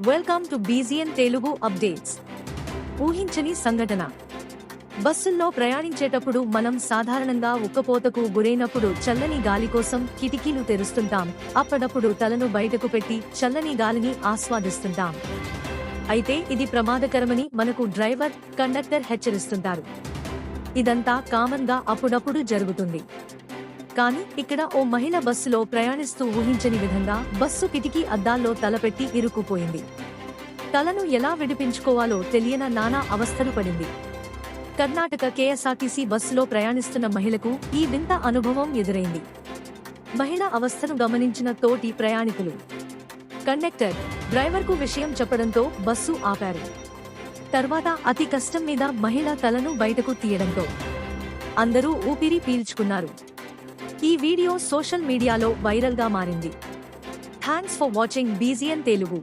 Welcome to బీజీఎన్ Telugu updates. ఊహించని సంఘటన. బస్సుల్లో ప్రయాణించేటప్పుడు మనం సాధారణంగా ఉక్కపోతకు గురైనప్పుడు చల్లని గాలి కోసం కిటికీలు తెరుస్తుంటాం. అప్పుడప్పుడు తలను బయటకు పెట్టి చల్లని గాలిని ఆస్వాదిస్తుంటాం. అయితే ఇది ప్రమాదకరమని మనకు డ్రైవర్, కండక్టర్ హెచ్చరిస్తుంటారు. ఇదంతా కామన్ గా అప్పుడప్పుడు జరుగుతుంది. కానీ ఇక్కడ ఓ మహిళ బస్సులో ప్రయాణిస్తూ ఊహించని విధంగా బస్సు కిటికీ అద్దాల్లో తలపెట్టి ఇరుక్కుపోయింది. తలను ఎలా విడిపించుకోవాలో తెలియన నానా అవస్థలు పడింది. కర్ణాటక కేఎస్ఆర్టీసీ బస్సులో ప్రయాణిస్తున్న మహిళకు ఈ వింత అనుభవం ఎదురైంది. మహిళ అవస్థను గమనించిన తోటి ప్రయాణికులు, కండక్టర్, డ్రైవర్కు విషయం చెప్పడంతో బస్సు ఆపారు. తర్వాత అతి కష్టం మీద మహిళ తలను బయటకు తీయడంతో అందరూ ఊపిరి పీల్చుకున్నారు. ఈ వీడియో సోషల్ మీడియాలో వైరల్ గా మారింది. Thanks for watching బీజీఎన్ Telugu.